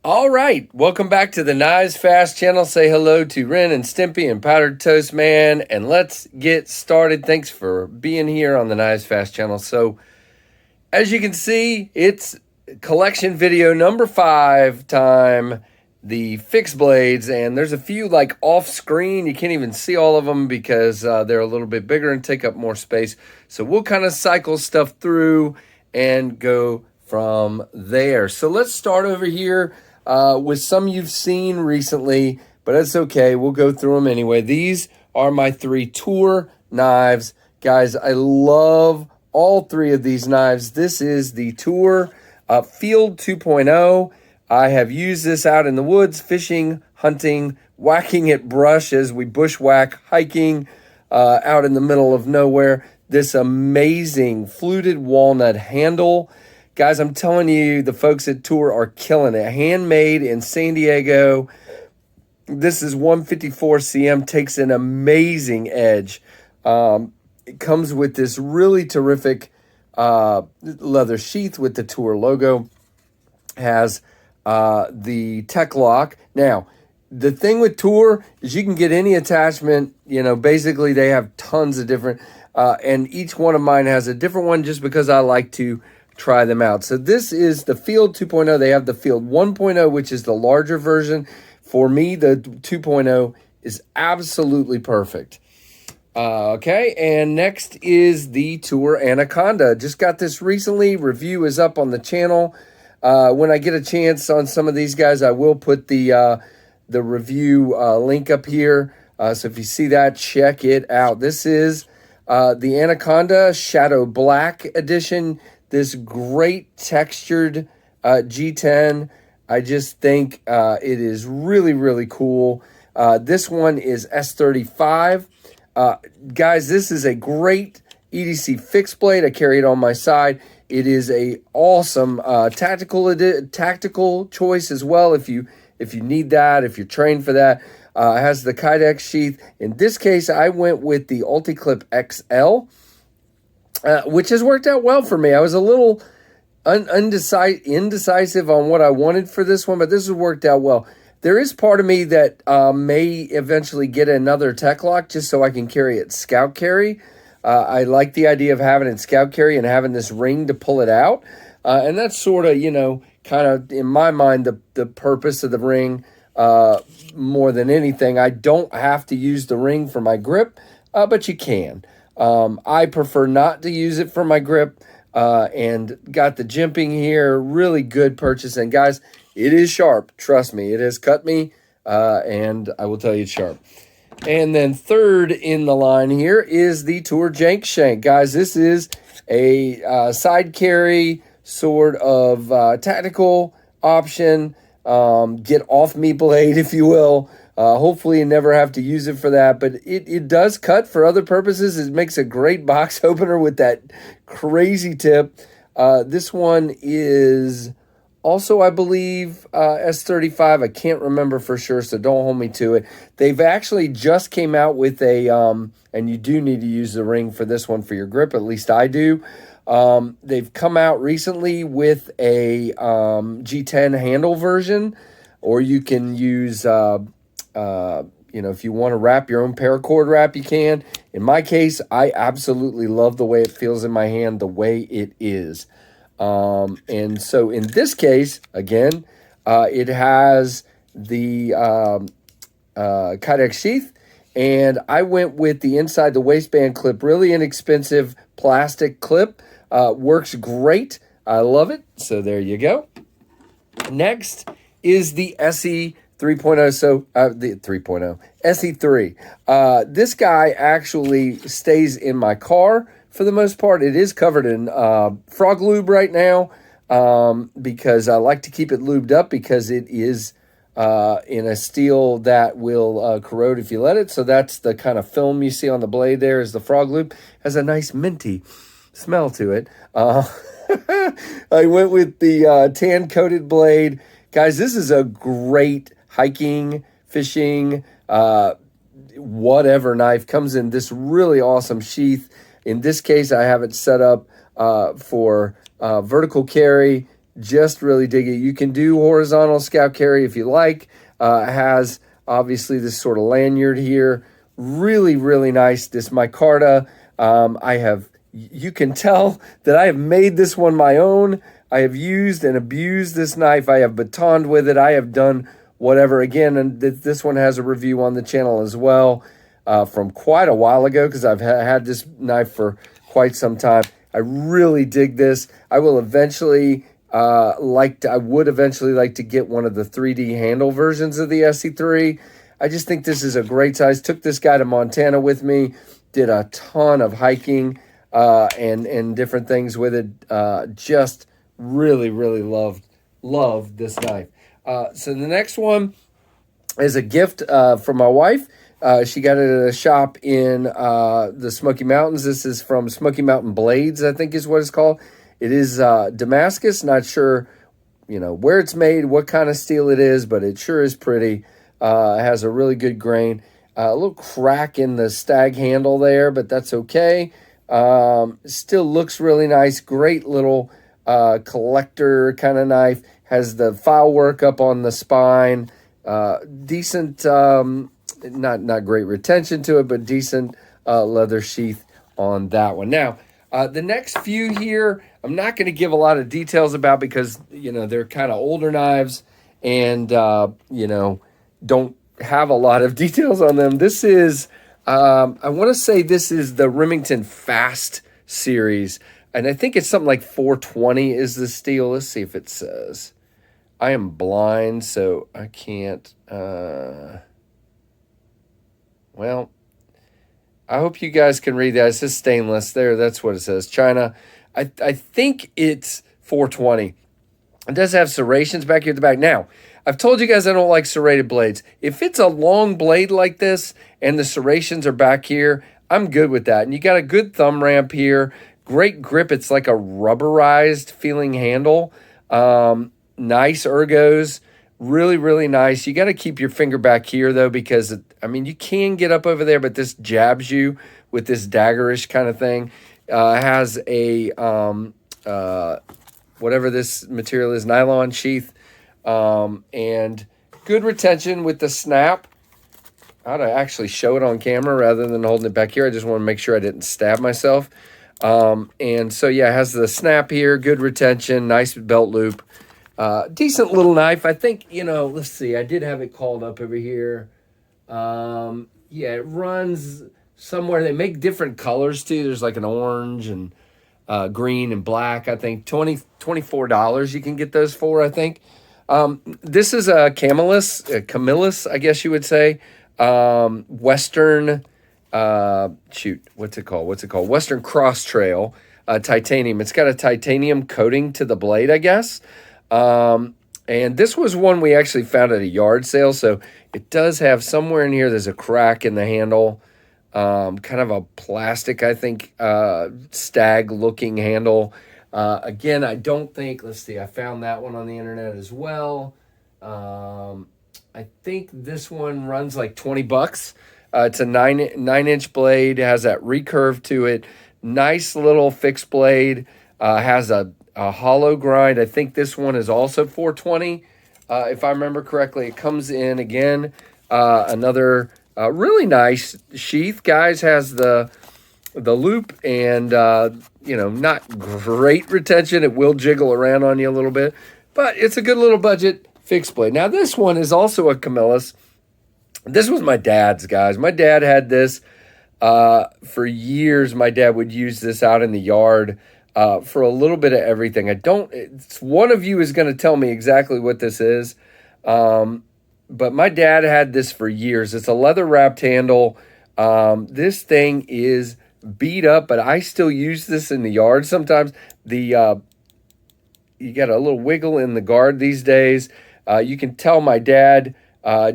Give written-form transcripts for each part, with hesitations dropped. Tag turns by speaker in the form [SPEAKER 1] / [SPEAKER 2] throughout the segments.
[SPEAKER 1] All right, welcome back to the KnivesFAST channel. Say hello to Ren and Stimpy and Powdered Toast Man, and let's get started. Thanks for being here on the KnivesFAST channel. So, as you can see, it's collection video number 5 time, the fixed blades, and there's a few like off screen. You can't even see all of them because they're a little bit bigger and take up more space. So we'll kind of cycle stuff through and go from there. So let's start over here with some you've seen recently, but that's okay. We'll go through them anyway. These are my 3 Toor knives. Guys, I love all 3 of these knives. This is the Toor Field 2.0. I have used this out in the woods, fishing, hunting, whacking at brush as we bushwhack, hiking out in the middle of nowhere. This amazing fluted walnut handle. Guys, I'm telling you, the folks at Toor are killing it. Handmade in San Diego. This is 154 cm, takes an amazing edge. It comes with this really terrific leather sheath with the Toor logo. Has the tech lock. Now, the thing with Toor is you can get any attachment. You know, basically they have tons of different, and each one of mine has a different one just because I like to try them out. So this is the Field 2.0. They have the Field 1.0, which is the larger version. For me, the 2.0 is absolutely perfect. Okay, and next is the Toor Anaconda. Just got this recently. Review is up on the channel. When I get a chance on some of these guys, I will put the review link up here. So if you see that, check it out. This is the Anaconda Shadow Black Edition. This great textured G10. I just think it is really, really cool. This one is S35. Guys, this is a great EDC fixed blade. I carry it on my side. It is a awesome tactical choice as well if you need that, if you're trained for that. It has the Kydex sheath. In this case, I went with the UltiClip XL, which has worked out well for me. I was a little indecisive on what I wanted for this one, but this has worked out well. There is part of me that may eventually get another tech lock just so I can carry it scout carry. I like the idea of having it scout carry and having this ring to pull it out. And that's sort of, you know, kind of, in my mind, the purpose of the ring more than anything. I don't have to use the ring for my grip, but you can. I prefer not to use it for my grip, and got the jimping here. Really good purchase. And guys, it is sharp. Trust me, it has cut me, and I will tell you it's sharp. And then third in the line here is the Toor Jank Shank. Guys, this is a side carry sort of tactical option. Get off me blade, if you will. Hopefully you never have to use it for that, but it does cut for other purposes. It makes a great box opener with that crazy tip. This one is also, I believe, S35. I can't remember for sure, so don't hold me to it. They've actually just came out with a, and you do need to use the ring for this one for your grip, at least I do. They've come out recently with a G10 handle version, or you can use, you know, if you want to wrap your own paracord wrap, you can. In my case, I absolutely love the way it feels in my hand, the way it is. And so in this case, again, it has the Kydex sheath, and I went with the inside the waistband clip, really inexpensive plastic clip. Works great. I love it. So there you go. Next is the SE 3.0. So the 3.0 SE3. This guy actually stays in my car for the most part. It is covered in frog lube right now because I like to keep it lubed up because it is in a steel that will corrode if you let it. So that's the kind of film you see on the blade there is the frog lube. Has a nice minty smell to it. I went with the tan coated blade. Guys, this is a great hiking, fishing, whatever knife. Comes in this really awesome sheath. In this case, I have it set up for vertical carry Just really dig it. You can do horizontal scout carry if you like. It has obviously this sort of lanyard here. Really, really nice. This micarta. You can tell that I have made this one my own. I have used and abused this knife. I have batoned with it. I have done whatever. Again, and this one has a review on the channel as well from quite a while ago, because I've had this knife for quite some time. I really dig this. I will eventually I would eventually like to get one of the 3D handle versions of the SE3. I just think this is a great size. Took this guy to Montana with me. Did a ton of hiking and different things with it. Just really, really loved this knife. So the next one is a gift from my wife. She got it at a shop in the Smoky Mountains. This is from Smoky Mountain Blades, I think is what it's called. It is Damascus. Not sure, where it's made, what kind of steel it is, but it sure is pretty. It has a really good grain. A little crack in the stag handle there, but that's okay. Still looks really nice. Great little collector kind of knife. Has the file work up on the spine. Decent, not great retention to it, but decent leather sheath on that one. Now, the next few here, I'm not going to give a lot of details about because, they're kind of older knives and, don't have a lot of details on them. This is, I want to say this is the Remington Fast series. And I think it's something like 420 is the steel. Let's see if it says. I am blind, so I can't. Well, I hope you guys can read that. It says stainless there. That's what it says. China. I think it's 420. It does have serrations back here at the back. Now, I've told you guys I don't like serrated blades. If it's a long blade like this and the serrations are back here, I'm good with that. And you got a good thumb ramp here. Great grip. It's like a rubberized feeling handle. Nice ergos. Really, really nice. You got to keep your finger back here, though, because, you can get up over there, but this jabs you with this daggerish kind of thing. Has a, whatever this material is, nylon sheath, and good retention with the snap. I ought to actually show it on camera rather than holding it back here. I just want to make sure I didn't stab myself. And so, yeah, it has the snap here, good retention, nice belt loop. Decent little knife. I think, let's see. I did have it called up over here. Yeah, it runs somewhere. They make different colors, too. There's like an orange and green and black, I think. $24 you can get those for, I think. This is a Camelot, I guess you would say. Western, what's it called? Western Cross Trail titanium. It's got a titanium coating to the blade, I guess. And this was one we actually found at a yard sale. So it does have somewhere in here, there's a crack in the handle. Kind of a plastic, I think, stag looking handle. Again, I don't think, let's see, I found that one on the internet as well. I think this one runs like $20. It's a 9-inch blade. It has that recurve to it. Nice little fixed blade. Has a hollow grind. I think this one is also 420. If I remember correctly, it comes in again. Another really nice sheath, guys. Has the loop and not great retention. It will jiggle around on you a little bit, but it's a good little budget fixed blade. Now this one is also a Camelot. This was my dad's, guys. My dad had this for years. My dad would use this out in the yard for a little bit of everything. One of you is going to tell me exactly what this is. But my dad had this for years. It's a leather wrapped handle. This thing is beat up, but I still use this in the yard sometimes. You got a little wiggle in the guard these days. You can tell my dad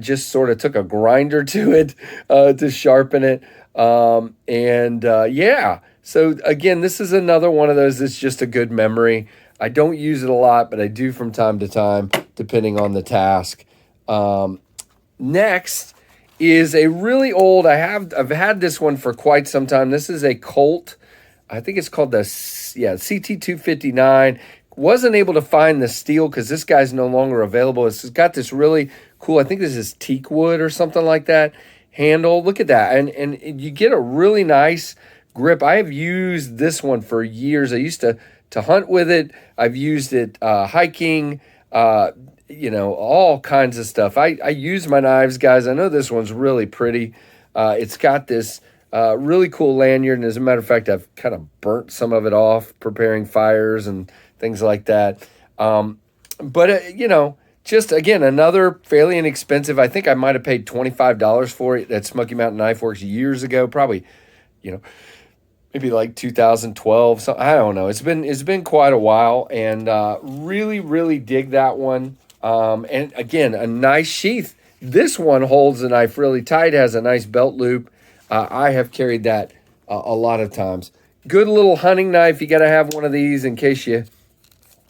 [SPEAKER 1] just sort of took a grinder to it to sharpen it. Yeah. So again, this is another one of those that's just a good memory. I don't use it a lot, but I do from time to time, depending on the task. Next is a really old, I've had this one for quite some time. This is a Colt. I think it's called the CT259. Wasn't able to find the steel because this guy's no longer available. It's got this really cool, I think this is teak wood or something like that, handle. Look at that. And you get a really nice grip. I have used this one for years. I used to hunt with it. I've used it hiking, all kinds of stuff. I use my knives, guys. I know this one's really pretty. It's got this really cool lanyard, and as a matter of fact, I've kind of burnt some of it off preparing fires and things like that. Just again, another fairly inexpensive. I think I might have paid $25 for it at Smoky Mountain Knife Works years ago, probably, maybe like 2012. So I don't know. It's been quite a while, and really, really dig that one. And again, a nice sheath. This one holds the knife really tight, has a nice belt loop. I have carried that a lot of times. Good little hunting knife. You got to have one of these in case you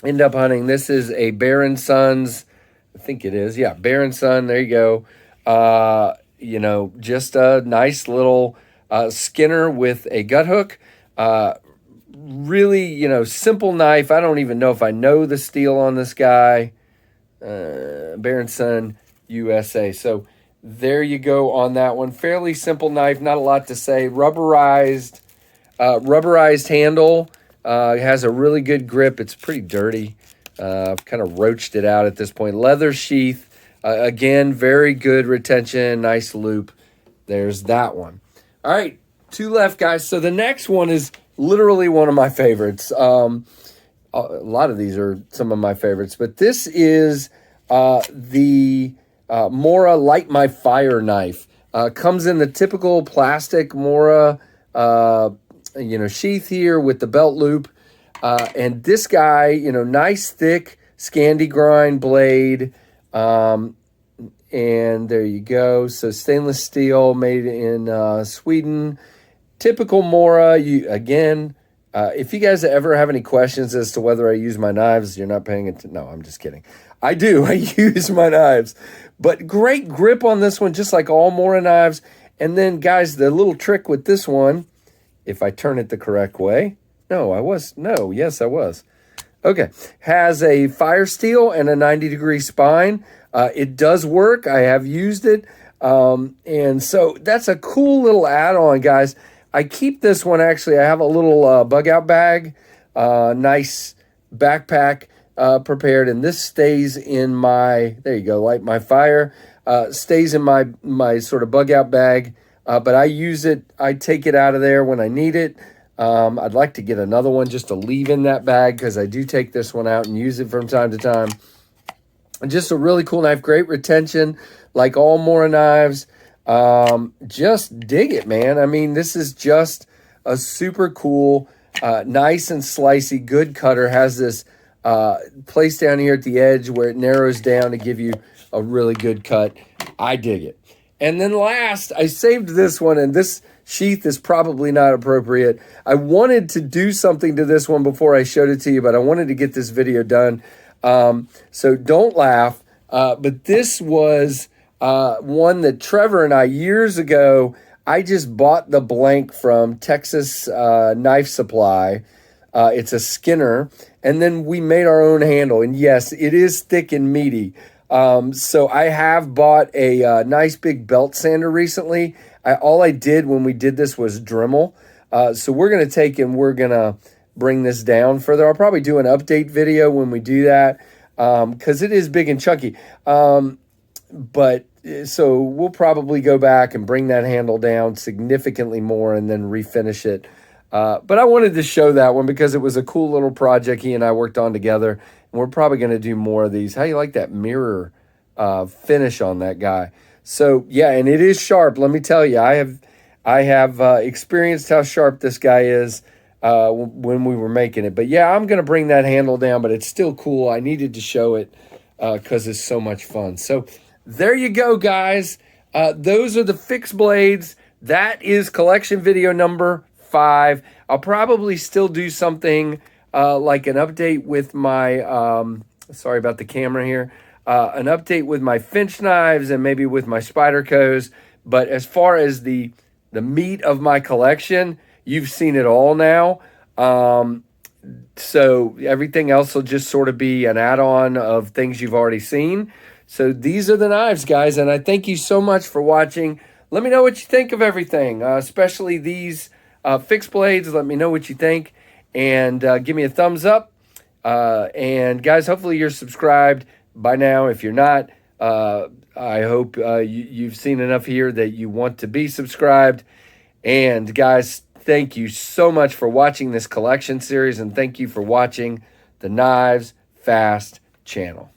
[SPEAKER 1] end up hunting. This is a Baron Sons. I think it is. Yeah, Baron Son. There you go. Just a nice little Skinner with a gut hook. Really, simple knife. I don't even know if I know the steel on this guy. Baron Son USA. So there you go on that one. Fairly simple knife. Not a lot to say. Rubberized handle. It has a really good grip. It's pretty dirty. I've kind of roached it out at this point. Leather sheath. Again, very good retention. Nice loop. There's that one. All right, 2 left, guys. So the next one is literally one of my favorites. A lot of these are some of my favorites. But this is the Mora Light My Fire knife. Comes in the typical plastic Mora sheath here with the belt loop. And this guy, nice thick Scandi grind blade. And there you go. So stainless steel made in Sweden. Typical Mora. If you guys ever have any questions as to whether I use my knives, you're not paying attention. No, I'm just kidding. I do. I use my knives. But great grip on this one, just like all Mora knives. And then, guys, the little trick with this one, if I turn it the correct way. Yes, I was. Okay. Has a fire steel and a 90-degree spine. It does work. I have used it. And so that's a cool little add-on, guys. I keep this one, actually. I have a little bug-out bag. Nice backpack prepared. And this stays in my, there you go, Light My Fire. Stays in my sort of bug-out bag. But I use it. I take it out of there when I need it. I'd like to get another one just to leave in that bag because I do take this one out and use it from time to time. And just a really cool knife. Great retention, like all Mora knives. Just dig it, man. I mean, this is just a super cool, nice and slicey, good cutter. Has this place down here at the edge where it narrows down to give you a really good cut. I dig it. And then last, I saved this one, and this sheath is probably not appropriate. I wanted to do something to this one before I showed it to you, but I wanted to get this video done. So don't laugh. But this was one that Trevor and I, years ago, I just bought the blank from Texas Knife Supply. It's a Skinner. And then we made our own handle. And yes, it is thick and meaty. So I have bought a nice big belt sander recently. All I did when we did this was Dremel. So we're going to take and we're going to bring this down further. I'll probably do an update video when we do that because it is big and chunky. But so we'll probably go back and bring that handle down significantly more and then refinish it. But I wanted to show that one because it was a cool little project he and I worked on together. And we're probably going to do more of these. How do you like that mirror finish on that guy? So, yeah, and it is sharp. Let me tell you, I have experienced how sharp this guy is when we were making it. But, yeah, I'm going to bring that handle down, but it's still cool. I needed to show it because it's so much fun. So, there you go, guys. Those are the fixed blades. That is collection video number 5. I'll probably still do something like an update with my, sorry about the camera here, an update with my Finch knives and maybe with my Spydercos. But as far as the meat of my collection, you've seen it all now. So everything else will just sort of be an add-on of things you've already seen. So these are the knives, guys, and I thank you so much for watching. Let me know what you think of everything, especially these fixed blades. Let me know what you think, and give me a thumbs up. And guys, hopefully you're subscribed by now. If you're not, I hope you've seen enough here that you want to be subscribed. And guys, thank you so much for watching this collection series, and thank you for watching the Knives Fast channel.